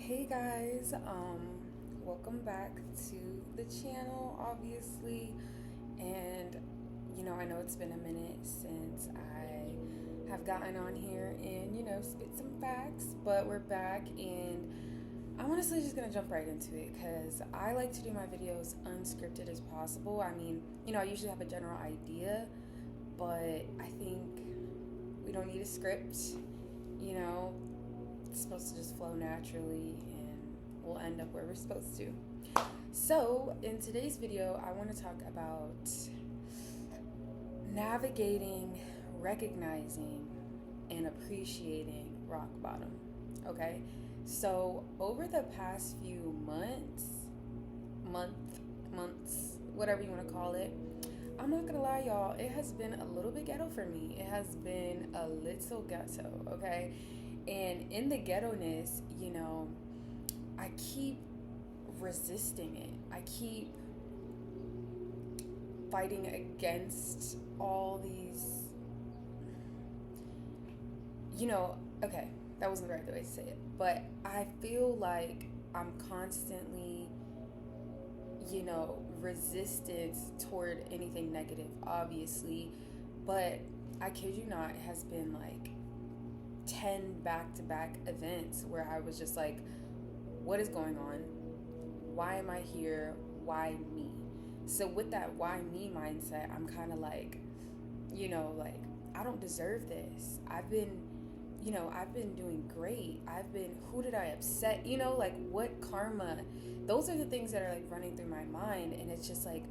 Hey guys, welcome back to the channel, obviously. And I know it's been a minute since I have gotten on here and spit some facts, but we're back, and I'm honestly just gonna jump right into it because I like to do my videos unscripted as possible. I mean, I usually have a general idea, but I think we don't need a script, you know, it's supposed to just flow naturally and we'll end up where we're supposed to. So, in today's video, I want to talk about navigating, recognizing, and appreciating rock bottom. Okay? So, over the past few months, whatever you want to call it, I'm not gonna lie, y'all, it has been a little bit ghetto for me. It has been a little ghetto, okay? And in the ghetto-ness, I keep resisting it. I keep fighting against all these, okay, that wasn't the right way to say it, but I feel like I'm constantly, resistance toward anything negative, obviously, but I kid you not, it has been like 10 back-to-back events where I was just like, what is going on? Why am I here? Why me? So with that why me mindset, I'm kind of like, like, I don't deserve this. I've been doing great. Who did I upset? Like, what karma? Those are the things that are like running through my mind, and it's just like,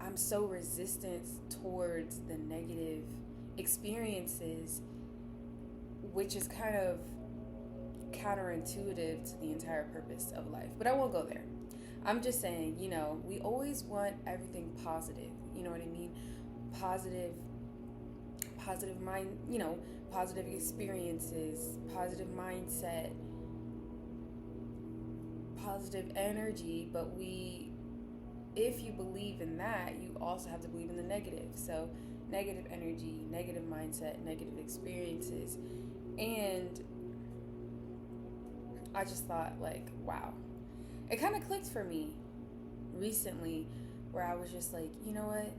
I'm so resistant towards the negative experiences, which is kind of counterintuitive to the entire purpose of life. But I won't go there. I'm just saying, we always want everything positive. You know what I mean? Positive mind, positive experiences, positive mindset, positive energy. But if you believe in that, you also have to believe in the negative. So negative energy, negative mindset, negative experiences. And I just thought, like, wow. It kind of clicked for me recently where I was just like, you know what?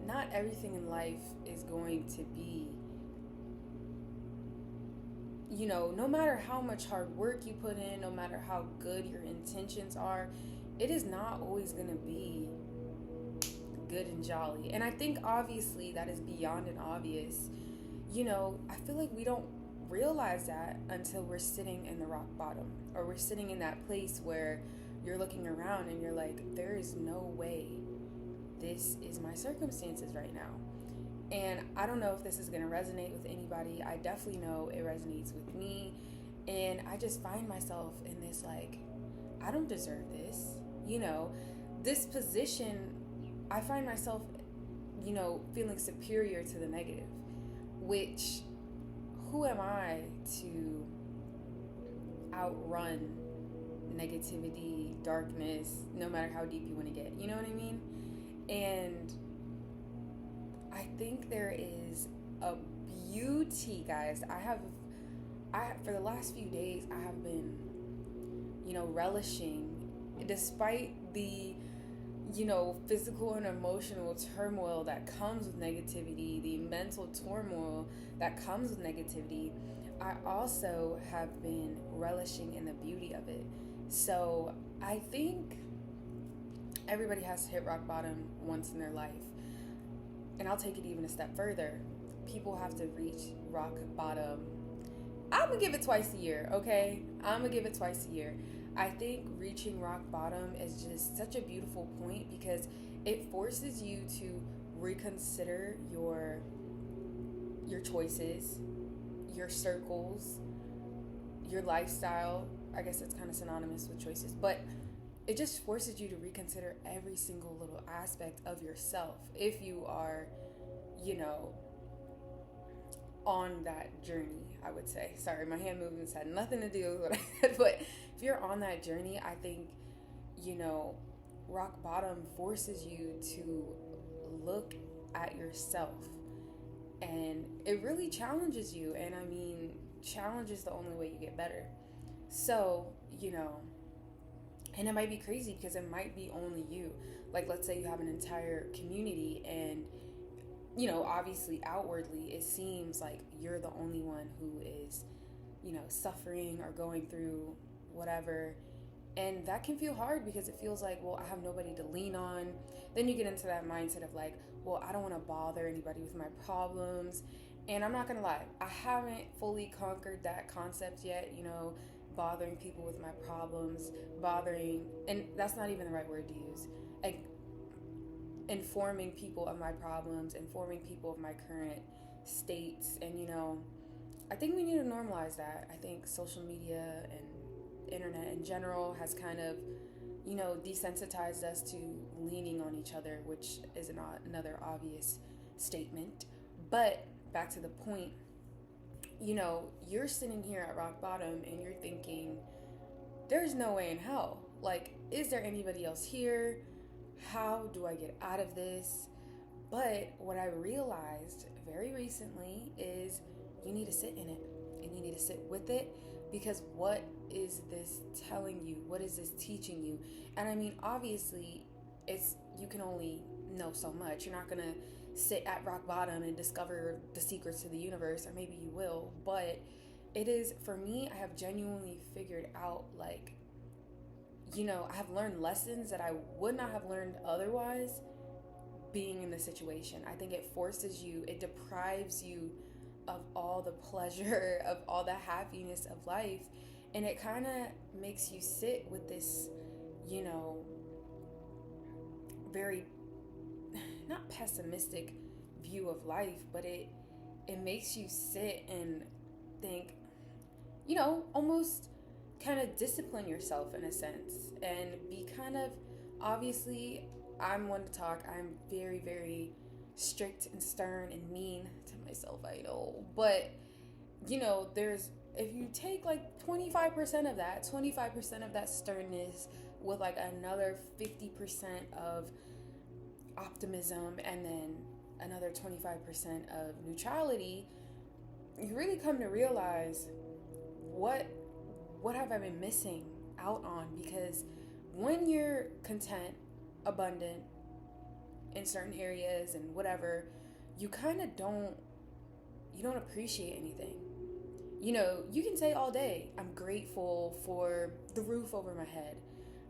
Not everything in life is going to be, no matter how much hard work you put in, no matter how good your intentions are, it is not always going to be good and jolly. And I think obviously that is beyond an obvious. I feel like we don't realize that until we're sitting in the rock bottom, or we're sitting in that place where you're looking around and you're like, there is no way this is my circumstances right now. And I don't know if this is going to resonate with anybody. I definitely know it resonates with me. And I just find myself in this, like, I don't deserve this. This position, I find myself, feeling superior to the negative, which, who am I to outrun negativity, darkness, no matter how deep you want to get? You know what I mean? And I think there is a beauty, guys. For the last few days, I have been, relishing, despite the, physical and emotional turmoil that comes with negativity, the mental turmoil that comes with negativity. I also have been relishing in the beauty of it. So I think everybody has to hit rock bottom once in their life. And I'll take it even a step further. People have to reach rock bottom. I'm going to give it twice a year, okay? I'm going to give it twice a year. I think reaching rock bottom is just such a beautiful point because it forces you to reconsider your choices, your circles, your lifestyle. I guess it's kind of synonymous with choices, but it just forces you to reconsider every single little aspect of yourself if you are, on that journey, I would say. Sorry, my hand movements had nothing to do with what I said, but if you're on that journey, I think, rock bottom forces you to look at yourself, and it really challenges you. And I mean, challenge is the only way you get better. So, and it might be crazy because it might be only you. Like, let's say you have an entire community and, obviously outwardly it seems like you're the only one who is, suffering or going through whatever. And that can feel hard because it feels like, well, I have nobody to lean on. Then you get into that mindset of like, well, I don't want to bother anybody with my problems. And I'm not going to lie, I haven't fully conquered that concept yet, bothering people with my problems, and that's not even the right word to use. Like, informing people of my problems, informing people of my current states. And, I think we need to normalize that. I think social media and internet in general has kind of, desensitized us to leaning on each other, which is not another obvious statement. But back to the point, you're sitting here at rock bottom and you're thinking, there's no way in hell. Like, is there anybody else here? How do I get out of this? But what I realized very recently is you need to sit in it and you need to sit with it, because what is this telling you? What is this teaching you? And I mean, obviously, you can only know so much. You're not going to sit at rock bottom and discover the secrets to the universe, or maybe you will, but it is, for me, I have genuinely figured out, like, I have learned lessons that I would not have learned otherwise being in the situation. I think it forces you, it deprives you of all the pleasure, of all the happiness of life, and it kind of makes you sit with this, very, not pessimistic view of life, but it makes you sit and think, almost kind of discipline yourself in a sense and be kind of, obviously, I'm one to talk. I'm very, very strict and stern and mean to myself, I know. But, if you take like 25% of that sternness with like another 50% of optimism and then another 25% of neutrality, you really come to realize what have I been missing out on? Because when you're content, abundant in certain areas and whatever, you kind of don't appreciate anything. You can say all day, I'm grateful for the roof over my head.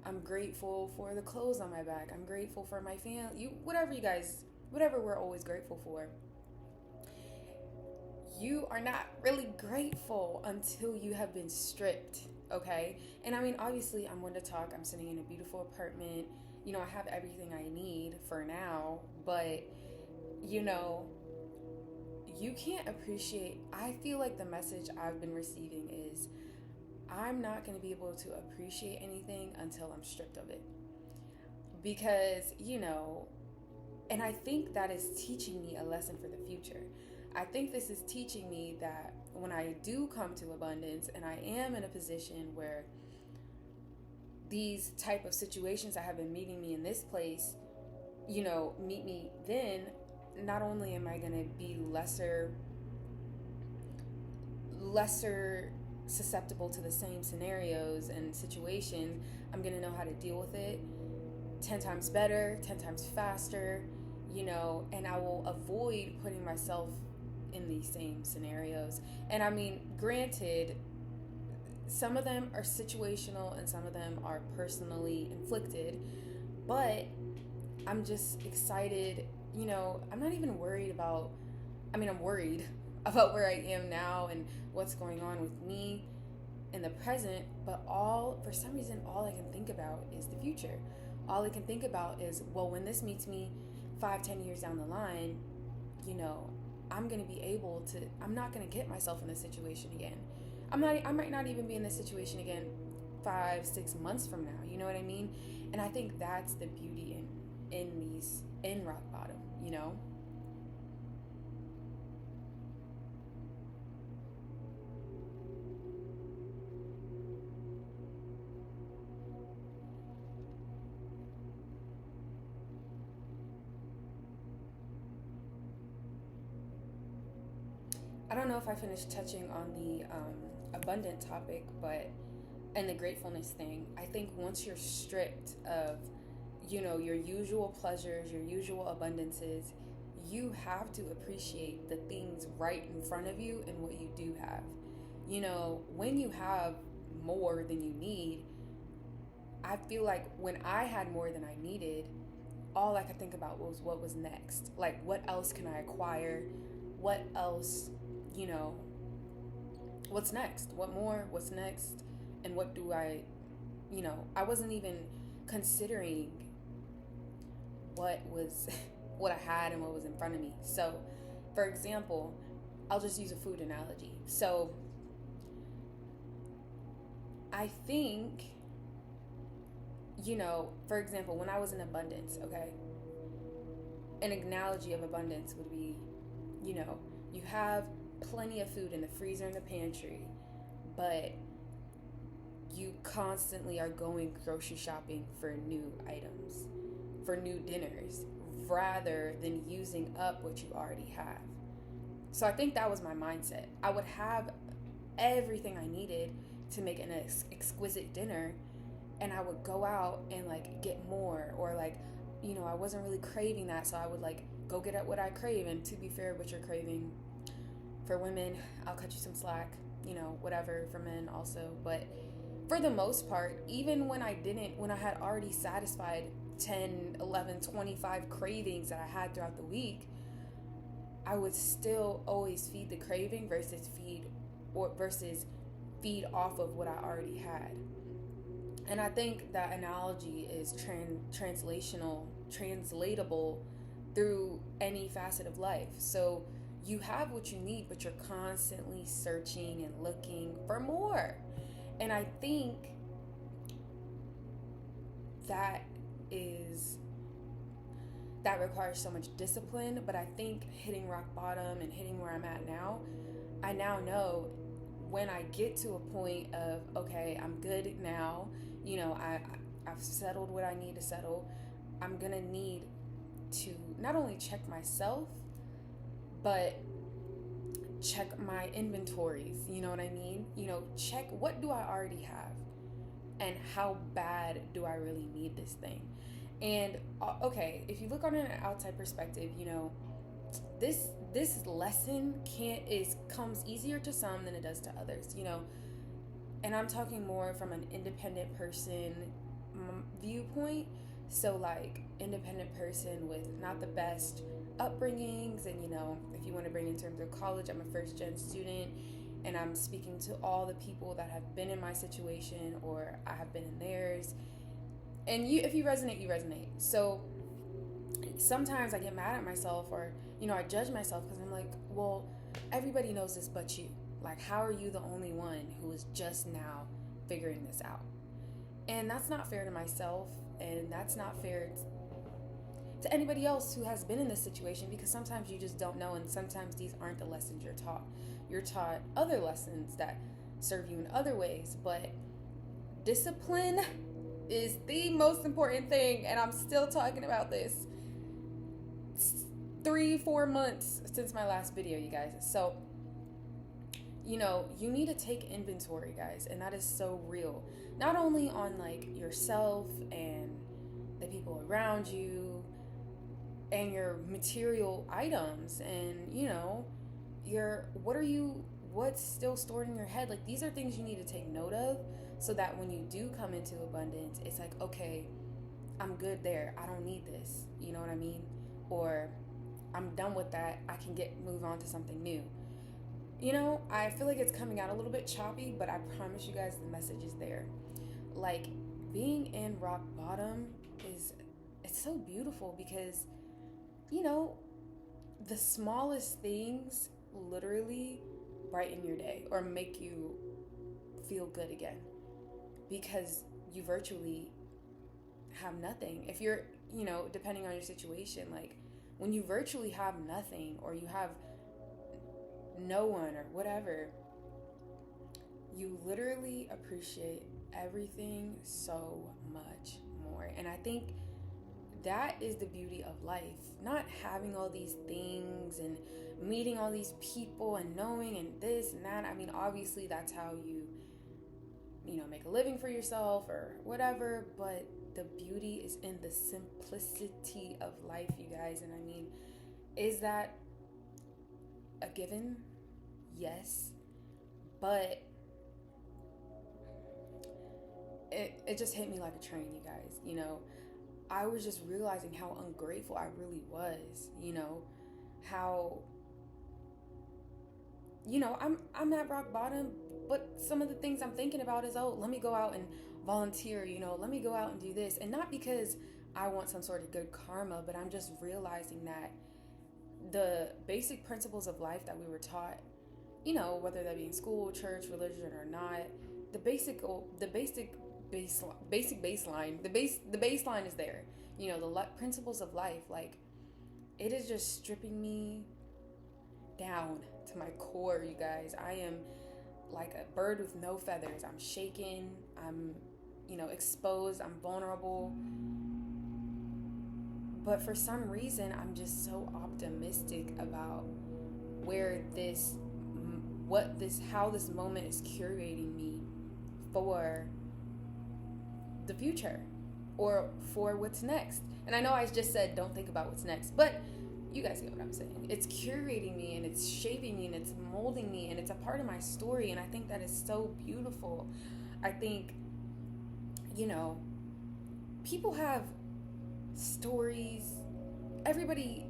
I'm grateful for the clothes on my back. I'm grateful for my family. Whatever we're always grateful for. You are not really grateful until you have been stripped, okay? And I mean, obviously, I'm one to talk. I'm sitting in a beautiful apartment. I have everything I need for now, but, you can't appreciate. I feel like the message I've been receiving is I'm not going to be able to appreciate anything until I'm stripped of it. Because, and I think that is teaching me a lesson for the future. I think this is teaching me that when I do come to abundance and I am in a position where these type of situations that have been meeting me in this place, meet me, then not only am I going to be lesser susceptible to the same scenarios and situations, I'm going to know how to deal with it 10 times better, 10 times faster, and I will avoid putting myself in these same scenarios. And I mean, granted, some of them are situational and some of them are personally inflicted, but I'm just excited. I'm not even worried about, I'm worried about where I am now and what's going on with me in the present, but for some reason, all I can think about is the future. All I can think about is, well, when this meets me 5-10 years down the line, I'm going to be able to, I'm not going to get myself in this situation again. I might not even be in this situation again 5-6 months from now. You know what I mean? And I think that's the beauty in rock bottom, I don't know if I finished touching on the abundant topic, but and the gratefulness thing. I think once you're stripped of, your usual pleasures, your usual abundances, you have to appreciate the things right in front of you and what you do have. When you have more than you need, I feel like when I had more than I needed, all I could think about was what was next. Like, what else can I acquire? What else, you know, what's next? What more? What's next? And what do I wasn't even considering what was what I had and what was in front of me. So, for example, I'll just use a food analogy. So, I think, for example, when I was in abundance, okay, an analogy of abundance would be, you have plenty of food in the freezer and the pantry, but you constantly are going grocery shopping for new items, for new dinners, rather than using up what you already have. So I think that was my mindset. I would have everything I needed to make an exquisite dinner, and I would go out and get more, or I wasn't really craving that, so I would go get at what I crave. And to be fair, what you're craving, for women, I'll cut you some slack, whatever, for men also. But for the most part, even when I had already satisfied 10, 11, 25 cravings that I had throughout the week, I would still always feed the craving versus feed off of what I already had. And I think that analogy is translatable through any facet of life. So you have what you need, but you're constantly searching and looking for more. And I think that requires so much discipline. But I think hitting rock bottom and hitting where I'm at now, I now know when I get to a point of, okay, I'm good now, I've settled what I need to settle, I'm gonna need to not only check myself, but check my inventories, you know what I mean? Check what do I already have and how bad do I really need this thing? And okay, if you look on an outside perspective, this lesson comes easier to some than it does to others, and I'm talking more from an independent person viewpoint. So independent person with not the best upbringings, and if you want to bring in terms of college, I'm a first gen student, and I'm speaking to all the people that have been in my situation or I have been in theirs. And if you resonate, you resonate. So sometimes I get mad at myself, or I judge myself, because I'm like, well, everybody knows this but you. How are you the only one who is just now figuring this out? And that's not fair to myself, and that's not fair to anybody else who has been in this situation, because sometimes you just don't know, and sometimes these aren't the lessons you're taught. You're taught other lessons that serve you in other ways, but discipline is the most important thing, and I'm still talking about this 3-4 months since my last video, you guys. So you need to take inventory, guys, and that is so real. Not only on yourself and the people around you and your material items, and what's still stored in your head. These are things you need to take note of, so that when you do come into abundance, it's okay, I'm good there, I don't need this, you know what I mean? Or I'm done with that, I can move on to something new. I feel like it's coming out a little bit choppy, but I promise you guys the message is there. Being in rock bottom it's so beautiful, because the smallest things literally brighten your day or make you feel good again, because you virtually have nothing. If you're, depending on your situation, when you virtually have nothing, or you have no one or whatever, you literally appreciate everything so much more. And I think that is the beauty of life. Not having all these things and meeting all these people and knowing and this and that. I mean, obviously that's how you make a living for yourself or whatever, but the beauty is in the simplicity of life, you guys. And I mean, is that a given? Yes. But it just hit me like a train, you guys. I was just realizing how ungrateful I really was, how, I'm at rock bottom, but some of the things I'm thinking about is, oh, let me go out and volunteer, let me go out and do this. And not because I want some sort of good karma, but I'm just realizing that the basic principles of life that we were taught, whether that be in school, church, religion or not, the baseline is there. The principles of life, like, it is just stripping me down to my core, you guys. I am like a bird with no feathers. I'm shaken. I'm, exposed. I'm vulnerable. But for some reason, I'm just so optimistic about how this moment is curating me for the future or for what's next. And I know I just said don't think about what's next, but you guys get what I'm saying. It's curating me and it's shaping me and it's molding me and it's a part of my story, and I think that is so beautiful. I think, people have stories. Everybody,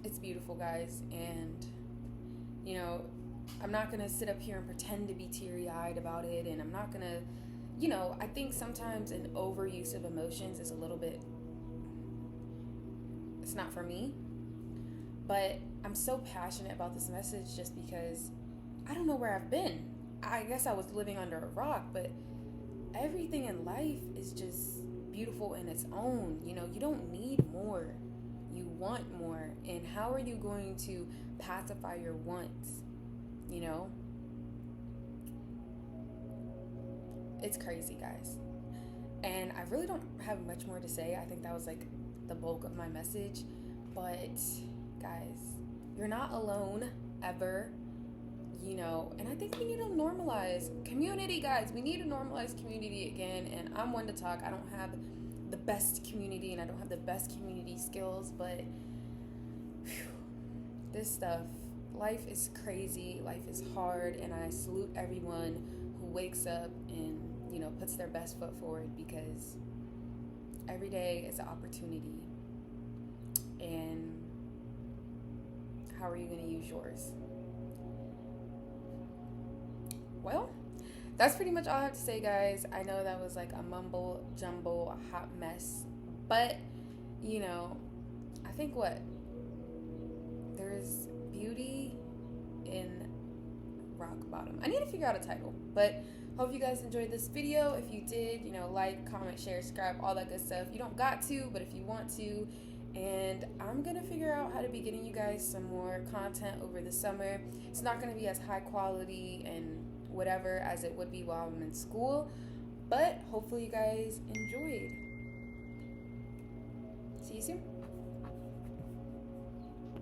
it's beautiful, guys. And, I'm not going to sit up here and pretend to be teary-eyed about it, and I'm not going to, I think sometimes an overuse of emotions is a little bit, it's not for me. But I'm so passionate about this message just because I don't know where I've been. I guess I was living under a rock, but everything in life is just beautiful in its own. You don't need more. You want more. And how are you going to pacify your wants? It's crazy, guys. And I really don't have much more to say. I think that was like the bulk of my message. But guys, you're not alone ever. And I think we need to normalize community, guys. We need to normalize community again. And I'm one to talk. I don't have the best community and I don't have the best community skills, but this stuff, life is crazy, life is hard, and I salute everyone who wakes up and, puts their best foot forward, because every day is an opportunity. And how are you going to use yours? Well, that's pretty much all I have to say, guys. I know that was like a mumble jumble, a hot mess, but I think there's beauty in rock bottom. I need to figure out a title, but hope you guys enjoyed this video. If you did, like, comment, share, subscribe, all that good stuff. You don't got to, but if you want to. And I'm gonna figure out how to be getting you guys some more content over the summer. It's not gonna be as high quality and whatever as it would be while I'm in school, but hopefully you guys enjoyed. See you soon.